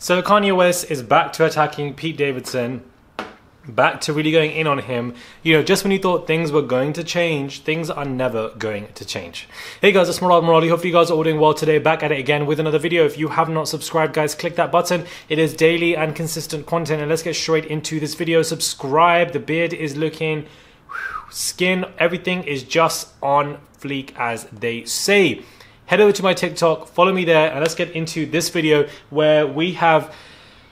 So Kanye West is back to attacking Pete Davidson, back to really going in on him. You know, just when you thought things were going to change, things are never going to change. Hey guys, it's Morali. Hopefully you guys are all doing well today. Back at it again with another video. If you have not subscribed, guys, click that button. It is daily and consistent content. And let's get straight into this video. Subscribe. The beard is looking, skin, everything is just on fleek, as they say. Head over to my TikTok, follow me there, and let's get into this video where we have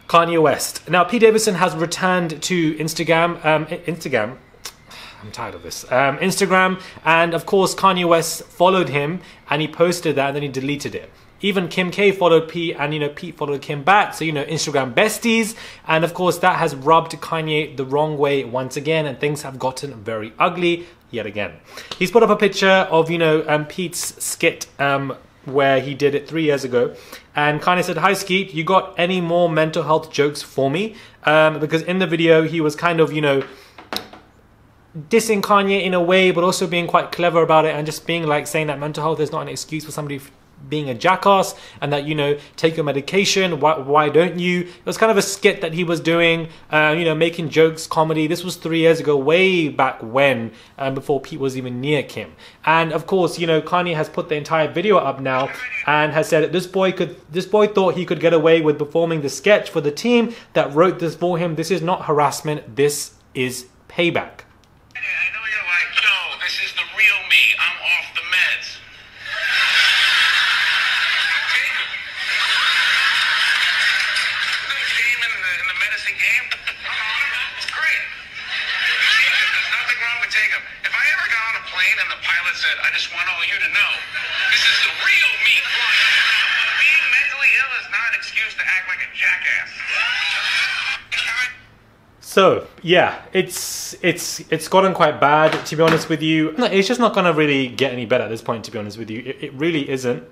Kanye West. Now, Pete Davidson has returned to Instagram, I'm tired of this, Instagram, and of course Kanye West followed him, and he posted that, and then he deleted it. Even Kim K followed Pete, and Pete followed Kim back, so Instagram besties, and of course that has rubbed Kanye the wrong way once again, and things have gotten very ugly yet again. He's put up a picture of Pete's skit where he did it 3 years ago, and Kanye said, "Hi Skeet, you got any more mental health jokes for me?" Because in the video he was kind of dissing Kanye in a way, but also being quite clever about it, and just being like saying that mental health is not an excuse for somebody being a jackass, and that take your medication, why don't you? It was kind of a skit that he was doing, making jokes, comedy. This was 3 years ago, way back when, before Pete was even near Kim. And of course, Kanye has put the entire video up now and has said that this boy thought he could get away with performing the sketch for the team that wrote this for him. This is not harassment, this is payback. I know you're like, no, this is the real me, I'm off the meds. And the pilot said, "I just want all you to know, this is the real me flying. Being mentally ill is not an excuse to act like a jackass." So yeah, it's gotten quite bad, to be honest with you. It's just not gonna really get any better at this point, to be honest with you. It really isn't.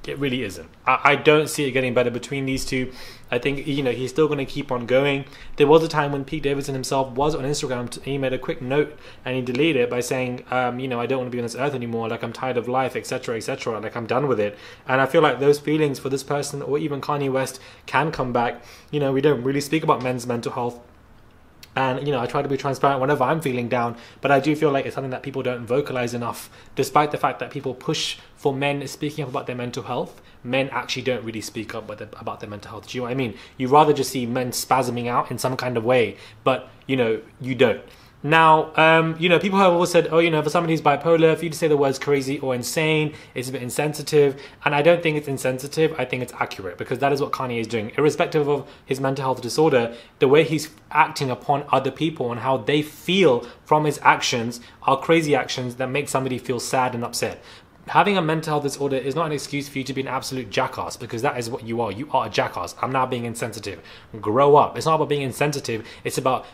It really isn't. I don't see it getting better between these two. I think he's still going to keep on going. There was a time when Pete Davidson himself was on Instagram. He made a quick note and he deleted it by saying, I don't want to be on this earth anymore. Like, I'm tired of life, etc., etc. Like, I'm done with it. And I feel like those feelings for this person, or even Kanye West, can come back. We don't really speak about men's mental health. And, I try to be transparent whenever I'm feeling down, but I do feel like it's something that people don't vocalize enough. Despite the fact that people push for men speaking up about their mental health, men actually don't really speak up about their mental health. Do you know what I mean? You rather just see men spasming out in some kind of way, but, you don't. Now, people have always said, oh, for somebody who's bipolar, for you to say the words crazy or insane, it's a bit insensitive. And I don't think it's insensitive. I think it's accurate, because that is what Kanye is doing. Irrespective of his mental health disorder, the way he's acting upon other people and how they feel from his actions are crazy actions that make somebody feel sad and upset. Having a mental health disorder is not an excuse for you to be an absolute jackass, because that is what you are. You are a jackass. I'm not being insensitive. Grow up. It's not about being insensitive. It's about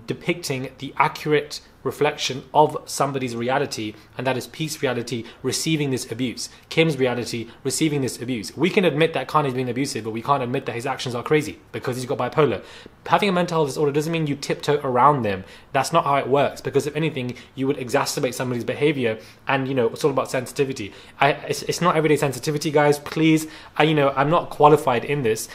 depicting the accurate reflection of somebody's reality, and that is Pete's reality receiving this abuse, Kim's reality receiving this abuse. We can admit that Kanye's being abusive, but we can't admit that his actions are crazy because he's got bipolar. Having a mental health disorder doesn't mean you tiptoe around them. That's not how it works, because if anything, you would exacerbate somebody's behavior, and it's all about sensitivity. It's not everyday sensitivity, guys, please. I'm not qualified in this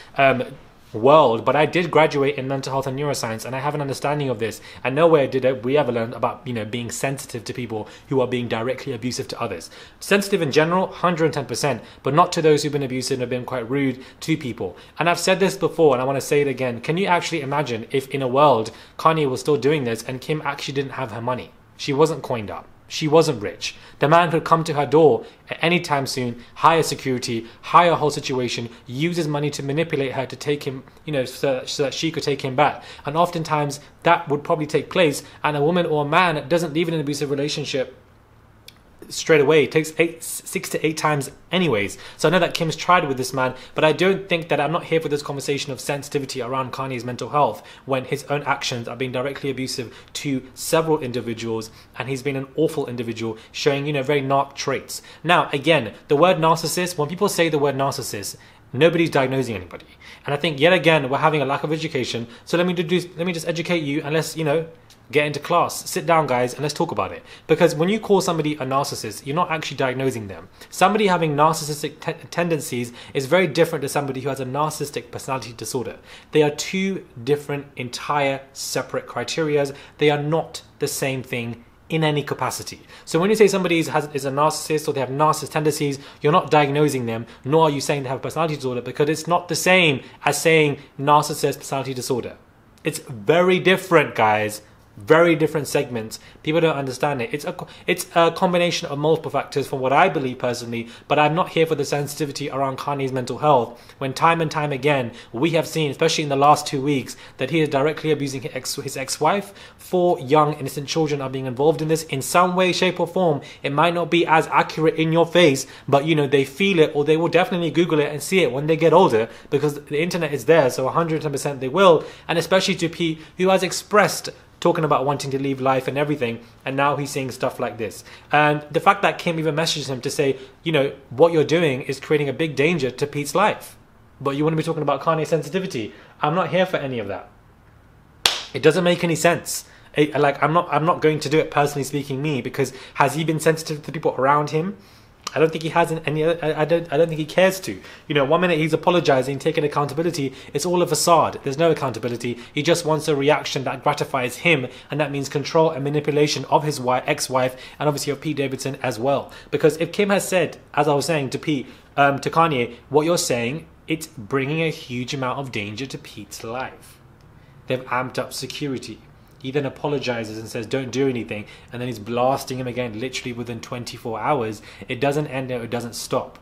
world, but I did graduate in mental health and neuroscience, and I have an understanding of this, and nowhere did we ever learn about being sensitive to people who are being directly abusive to others. Sensitive in general, 110%, but not to those who've been abusive and have been quite rude to people. And I've said this before, and I want to say it again. Can you actually imagine if in a world Kanye was still doing this and Kim actually didn't have her money? She wasn't coined up. She wasn't rich. The man could come to her door at any time soon, hire security, hire a whole situation, use his money to manipulate her to take him, so that she could take him back. And oftentimes that would probably take place, and a woman or a man that doesn't leave in an abusive relationship straight away. It takes 6 to 8 times anyways. So I know that Kim's tried with this man, but I don't think that I'm not here for this conversation of sensitivity around Kanye's mental health when his own actions are being directly abusive to several individuals, and he's been an awful individual, showing very narc traits. Now again, the word narcissist, when people say the word narcissist, Nobody's diagnosing anybody. And I think yet again we're having a lack of education. So let me just educate you, and let's, get into class. Sit down, guys, and let's talk about it. Because when you call somebody a narcissist, you're not actually diagnosing them. Somebody having narcissistic tendencies is very different to somebody who has a narcissistic personality disorder. They are two different, entire, separate criterias. They are not the same thing in any capacity. So when you say somebody is a narcissist or they have narcissist tendencies, you're not diagnosing them, nor are you saying they have a personality disorder, because it's not the same as saying narcissist personality disorder. It's very different, guys. Very different segments. People don't understand it. It's a combination of multiple factors from what I believe personally, but I'm not here for the sensitivity around Kanye's mental health, when time and time again we have seen, especially in the last 2 weeks, that he is directly abusing his ex-wife. 4 young innocent children are being involved in this in some way, shape or form. It might not be as accurate in your face, but they feel it, or they will definitely Google it and see it when they get older, because the internet is there, so 110% they will. And especially to Pete, who has expressed talking about wanting to leave life and everything, and now he's saying stuff like this. And the fact that Kim even messaged him to say, what you're doing is creating a big danger to Pete's life, but you want to be talking about Kanye sensitivity. I'm not here for any of that. It doesn't make any sense. I'm not going to do it, personally speaking, me, because has he been sensitive to people around him? I don't think he has any. I don't think he cares to. 1 minute he's apologizing, taking accountability. It's all a facade. There's no accountability. He just wants a reaction that gratifies him, and that means control and manipulation of his ex-wife, and obviously of Pete Davidson as well. Because if Kim has said, as I was saying to Kanye, what you're saying, it's bringing a huge amount of danger to Pete's life. They've amped up security. He then apologizes and says, don't do anything. And then he's blasting him again, literally within 24 hours. It doesn't end there. It doesn't stop.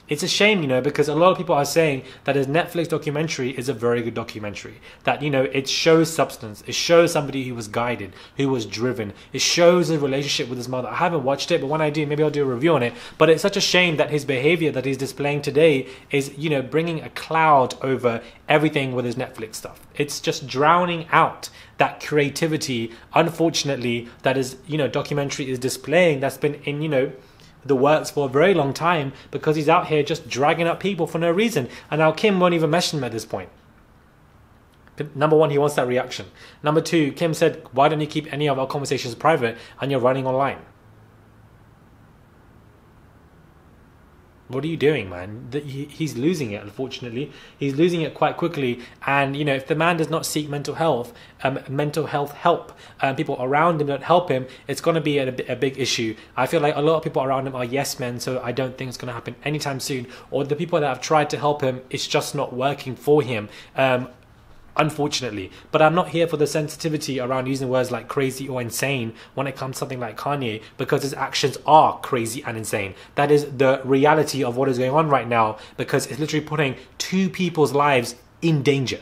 It's a shame, because a lot of people are saying that his Netflix documentary is a very good documentary. That, it shows substance. It shows somebody who was guided, who was driven. It shows a relationship with his mother. I haven't watched it, but when I do, maybe I'll do a review on it. But it's such a shame that his behavior that he's displaying today is, bringing a cloud over everything with his Netflix stuff. It's just drowning out that creativity, unfortunately, that his, documentary is displaying, that's been in, the works for a very long time, because he's out here just dragging up people for no reason. And now Kim won't even mention him at this point. Number one, he wants that reaction. Number two, Kim said, why don't you keep any of our conversations private, and you're running online? What are you doing, man? He's losing it, unfortunately. He's losing it quite quickly. And, if the man does not seek mental health help, people around him don't help him, it's going to be a big issue. I feel like a lot of people around him are yes men, so I don't think it's going to happen anytime soon. Or the people that have tried to help him, it's just not working for him. Unfortunately. But I'm not here for the sensitivity around using words like crazy or insane when it comes to something like Kanye, because his actions are crazy and insane. That is the reality of what is going on right now, because it's literally putting 2 people's lives in danger.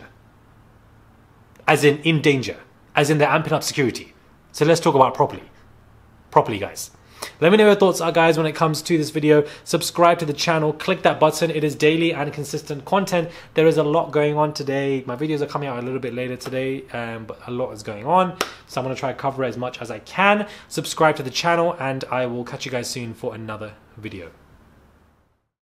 As in danger. As in they're amping up security. So let's talk about it properly, guys. Let me know your thoughts are, guys, when it comes to this video. Subscribe to the channel, click that button. It is daily and consistent content. There is a lot going on today. My videos are coming out a little bit later today, but a lot is going on, so I'm going to try to cover it as much as I can. Subscribe to the channel, and I will catch you guys soon for another video.